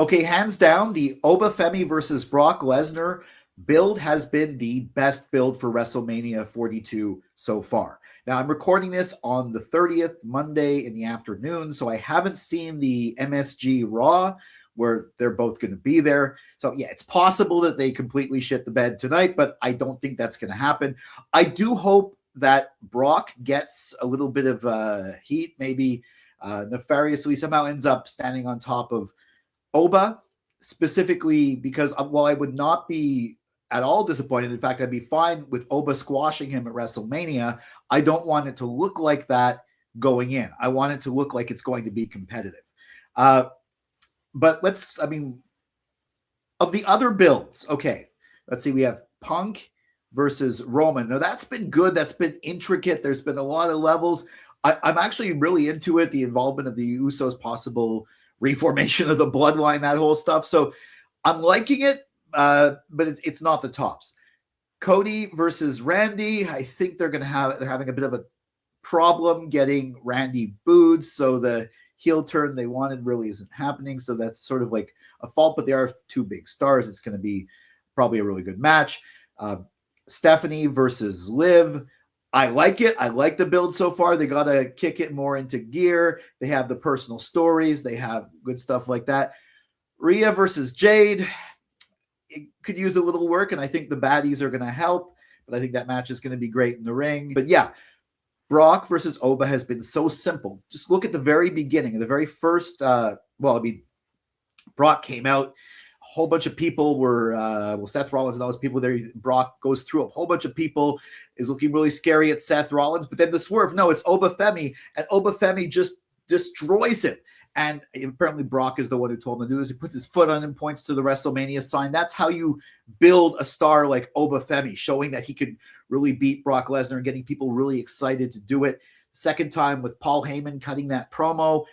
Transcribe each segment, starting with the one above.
Okay, hands down, the Oba Femi versus Brock Lesnar build has been the best build for WrestleMania 42 so far. Now, I'm recording this on the 30th, Monday in the afternoon, so I haven't seen the MSG Raw where they're both going to be there. So, yeah, it's possible that they completely shit the bed tonight, but I don't think that's going to happen. I do hope that Brock gets a little bit of heat, maybe nefariously somehow ends up standing on top of Oba, specifically because while I would not be at all disappointed, in fact, I'd be fine with Oba squashing him at WrestleMania, I don't want it to look like that going in. I want it to look like it's going to be competitive. But of the other builds, okay, let's see, we have Punk versus Roman. Now, that's been good. That's been intricate. There's been a lot of levels. I'm actually really into it, the involvement of the Usos, possible reformation of the bloodline, that whole stuff. So I'm liking it, but it's not the tops. Cody versus Randy. I think they're having a bit of a problem getting Randy booed. So the heel turn they wanted really isn't happening. So that's sort of like a fault, but they are two big stars. It's going to be probably a really good match. Stephanie versus Liv. I like it. I like the build so far. They got to kick it more into gear. They have the personal stories. They have good stuff like that. Rhea versus Jade. It could use a little work, and I think the baddies are going to help, but I think that match is going to be great in the ring. But yeah, Brock versus Oba has been so simple. Just look at the very beginning, the very first, Brock came out. A whole bunch of people were, Seth Rollins and all those people there. Brock goes through a whole bunch of people, is looking really scary at Seth Rollins. But then the swerve, no, it's Oba Femi, and Oba Femi just destroys him. And apparently Brock is the one who told him to do this. He puts his foot on him, points to the WrestleMania sign. That's how you build a star like Oba Femi, showing that he could really beat Brock Lesnar and getting people really excited to do it. Second time with Paul Heyman cutting that promo,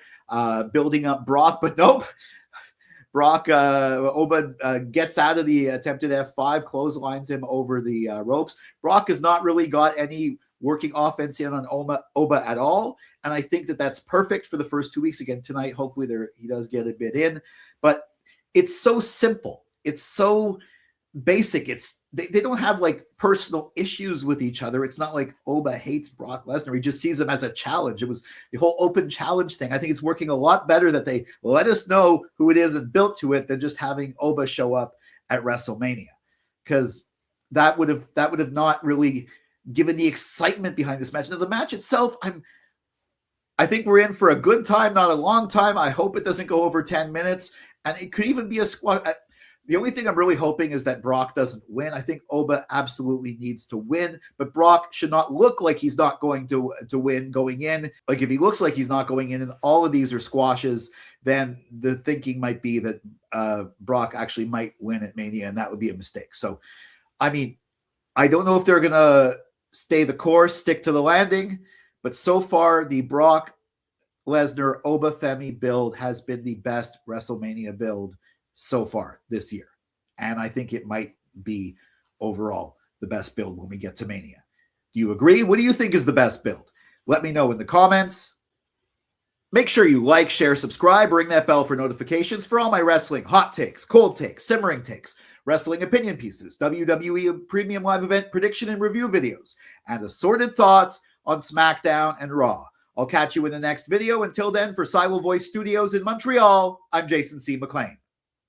building up Brock, but nope. Oba gets out of the attempted F5, clotheslines him over the ropes. Brock has not really got any working offense in on Oba at all, and I think that that's perfect for the first 2 weeks. Again, tonight, hopefully he does get a bit in, but it's so simple. It's so basic. They don't have like personal issues with each other. It's not like Oba hates Brock Lesnar. He just sees him as a challenge. It was the whole open challenge thing. I think it's working a lot better that they let us know who it is and built to it than just having Oba show up at WrestleMania, because that would have not really given the excitement behind this match. Now, the match itself, I think we're in for a good time, not a long time. I hope it doesn't go over 10 minutes, and it could even be a squash. The only thing I'm really hoping is that Brock doesn't win. I think Oba absolutely needs to win, but Brock should not look like he's not going to win going in. Like if he looks like he's not going in and all of these are squashes, then the thinking might be that Brock actually might win at Mania, and that would be a mistake. So, I mean, I don't know if they're going to stay the course, stick to the landing, but so far the Brock Lesnar Oba Femi build has been the best WrestleMania build so far this year. And I think it might be overall the best build when we get to Mania. Do you agree? What do you think is the best build? Let me know in the comments. Make sure you like, share, subscribe, ring that bell for notifications for all my wrestling hot takes, cold takes, simmering takes, wrestling opinion pieces, WWE premium live event prediction and review videos, and assorted thoughts on SmackDown and Raw. I'll catch you in the next video. Until then, for Silo Voice Studios in Montreal, I'm Jason C. McLean.